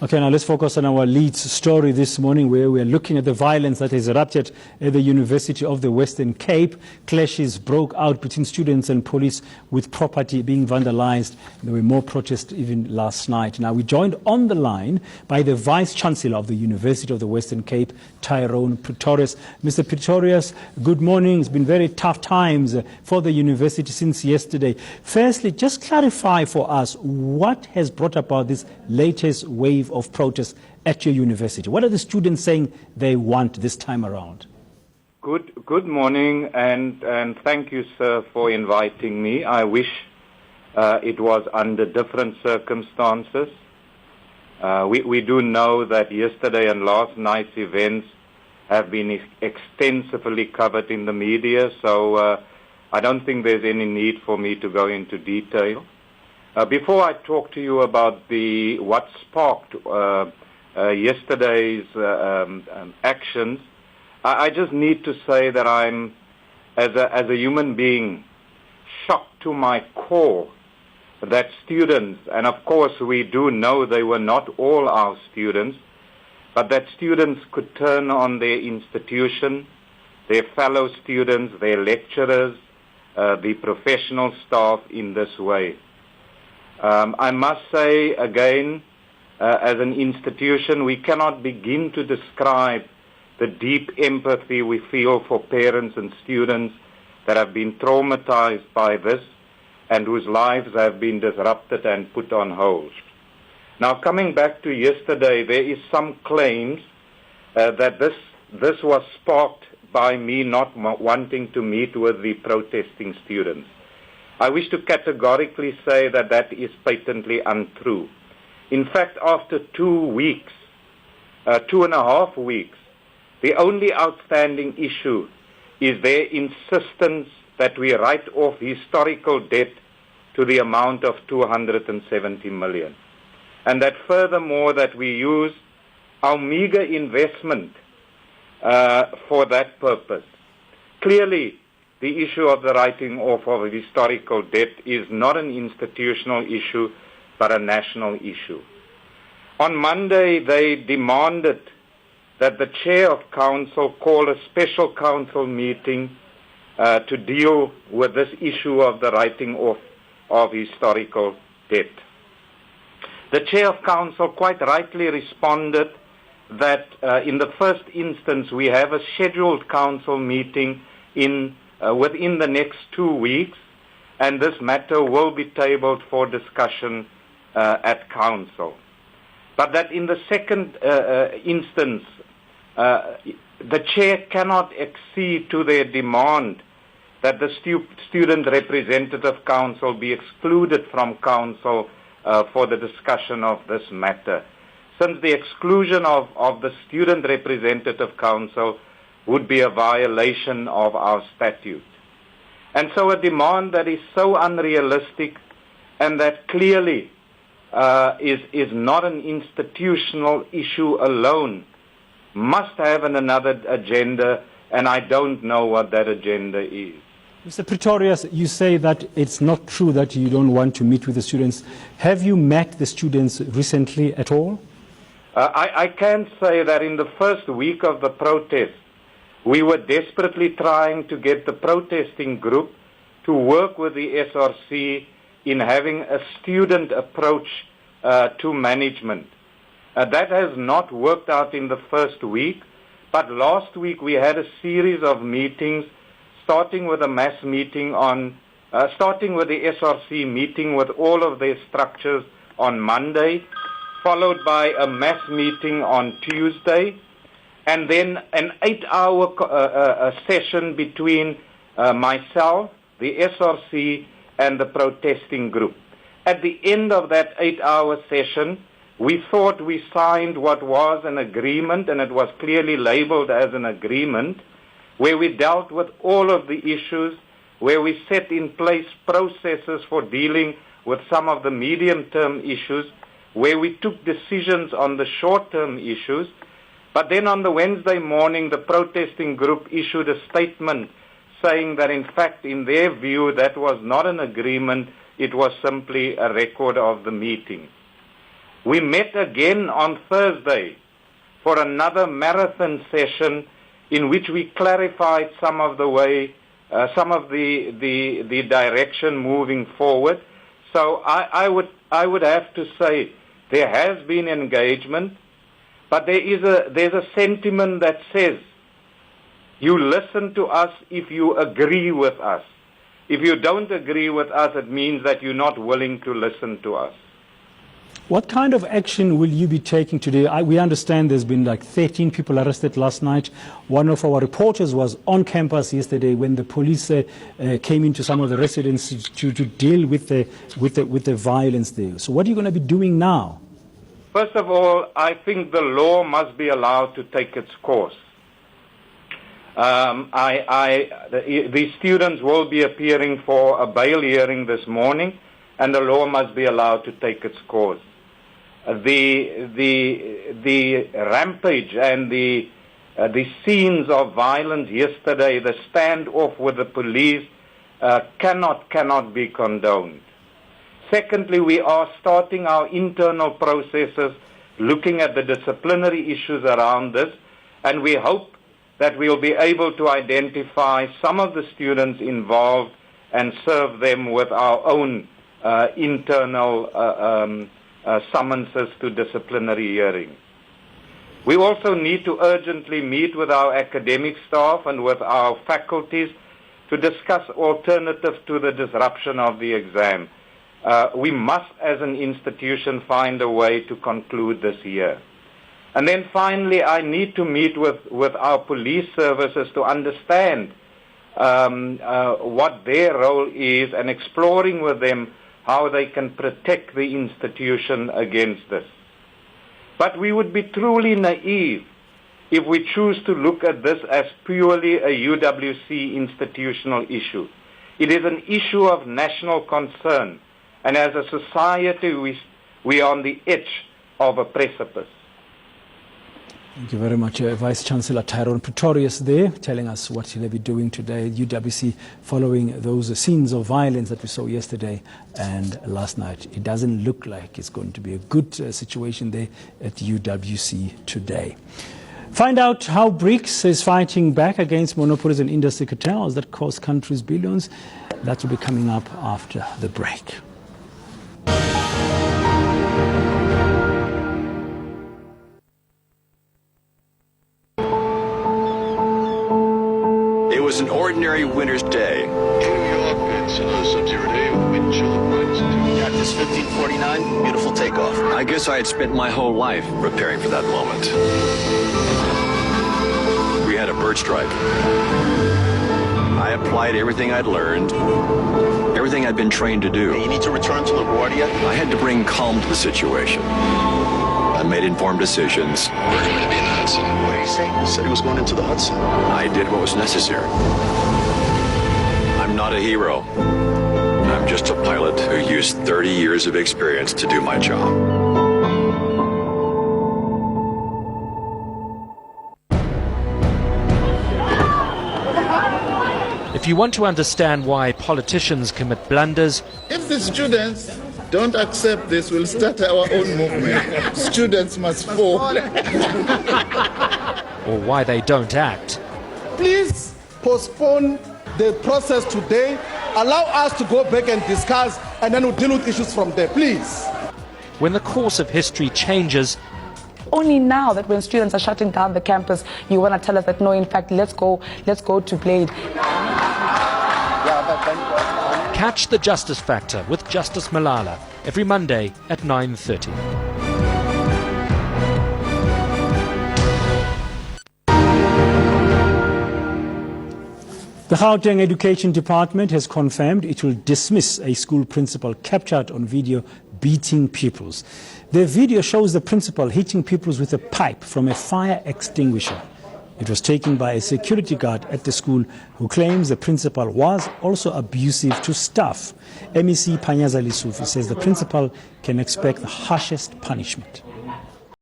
Okay, now let's focus on our lead story this morning, where we are looking at the violence that has erupted at the University of the Western Cape. Clashes broke out between students and police, with property being vandalized. There were more protests even last night. Now, we're joined on the line by the Vice-Chancellor of the University of the Western Cape, Tyrone Pretorius. Mr. Pretorius, good morning. It's been very tough times for the university since yesterday. Firstly, just clarify for us what has brought about this latest wave of protests at your university. What are the students saying they want this time around? Good morning, and thank you, sir, for inviting me. I wish it was under different circumstances. We do know that yesterday and last night's events have been extensively covered in the media, so I don't think there's any need for me to go into detail. Before I talk to you about what sparked yesterday's actions, I just need to say that I'm, as a human being, shocked to my core that students, and of course we do know they were not all our students, but that students could turn on their institution, their fellow students, their lecturers, the professional staff in this way. I must say again, as an institution, we cannot begin to describe the deep empathy we feel for parents and students that have been traumatized by this and whose lives have been disrupted and put on hold. Now, coming back to yesterday, there is some claims that this was sparked by me not wanting to meet with the protesting students. I wish to categorically say that that is patently untrue. In fact, after 2 weeks, 2.5 weeks, the only outstanding issue is their insistence that we write off historical debt to the amount of 270 million. And that furthermore, that we use our meager investment for that purpose. Clearly, the issue of the writing off of historical debt is not an institutional issue, but a national issue. On Monday, they demanded that the chair of council call a special council meeting to deal with this issue of the writing off of historical debt. The chair of council quite rightly responded that in the first instance, we have a scheduled council meeting within the next 2 weeks, and this matter will be tabled for discussion at council. But that in the second instance, the chair cannot accede to their demand that the student representative council be excluded from council for the discussion of this matter, since the exclusion of the student representative council would be a violation of our statute. And so a demand that is so unrealistic and that clearly is not an institutional issue alone must have another agenda, and I don't know what that agenda is. Mr. Pretorius, you say that it's not true that you don't want to meet with the students. Have you met the students recently at all? I can say that in the first week of the protest, we were desperately trying to get the protesting group to work with the SRC in having a student approach to management. That has not worked out in the first week, but last week we had a series of meetings, starting with a mass meeting starting with the SRC meeting with all of their structures on Monday, followed by a mass meeting on Tuesday, and then an 8-hour session between myself, the SRC, and the protesting group. At the end of that 8-hour session, we thought we signed what was an agreement, and it was clearly labeled as an agreement, where we dealt with all of the issues, where we set in place processes for dealing with some of the medium-term issues, where we took decisions on the short-term issues. But then on the Wednesday morning, the protesting group issued a statement saying that, in fact, in their view, that was not an agreement, it was simply a record of the meeting. We met again on Thursday for another marathon session in which we clarified some of the direction moving forward. So I would have to say there has been engagement, but there's a sentiment that says you listen to us if you agree with us. If you don't agree with us, it means that you're not willing to listen to us. What kind of action will you be taking today? We understand there's been like 13 people arrested last night. One of our reporters was on campus yesterday when the police came into some of the residences to deal with the violence there. So what are you going to be doing now? First of all, I think the law must be allowed to take its course. The students will be appearing for a bail hearing this morning, and the law must be allowed to take its course. The rampage and the scenes of violence yesterday, the standoff with the police, cannot be condoned. Secondly, we are starting our internal processes, looking at the disciplinary issues around this, and we hope that we'll be able to identify some of the students involved and serve them with our own internal summonses to disciplinary hearings. We also need to urgently meet with our academic staff and with our faculties to discuss alternatives to the disruption of the exam. We must, as an institution, find a way to conclude this year. And then finally, I need to meet with our police services to understand what their role is and exploring with them how they can protect the institution against this. But we would be truly naive if we choose to look at this as purely a UWC institutional issue. It is an issue of national concern, and as a society we are on the edge of a precipice. Thank you very much. Vice Chancellor Tyrone Pretorius there telling us what he'll be doing today at UWC following those scenes of violence that we saw yesterday and last night. It doesn't look like it's going to be a good situation there at UWC today. Find out how BRICS is fighting back against monopolies and industry cartels that cost countries billions. That will be coming up after the break. It was an ordinary winter's day. New York, it's sub-zero day, wind chill at -2. Cactus 1549, beautiful takeoff. I guess I had spent my whole life preparing for that moment. We had a bird strike. I applied everything I'd learned, everything I'd been trained to do. Hey, you need to return to LaGuardia. I had to bring calm to the situation. I made informed decisions. We're going to be in the Hudson. What did he say? He said he was going into the Hudson. I did what was necessary. I'm not a hero. I'm just a pilot who used 30 years of experience to do my job. If you want to understand why politicians commit blunders, if the students don't accept this, we'll start our own movement. Students must fall. or why they don't act, please postpone the process today. Allow us to go back and discuss, and then we'll deal with issues from there, please. when the course of history changes, only now that when students are shutting down the campus, you want to tell us that no, in fact, let's go to Blade. Catch the Justice Factor with Justice Malala every Monday at 9:30. The Gauteng Education Department has confirmed it will dismiss a school principal captured on video beating pupils. The video shows the principal hitting pupils with a pipe from a fire extinguisher. It was taken by a security guard at the school who claims the principal was also abusive to staff. MEC Panyaza Lissufi says the principal can expect the harshest punishment.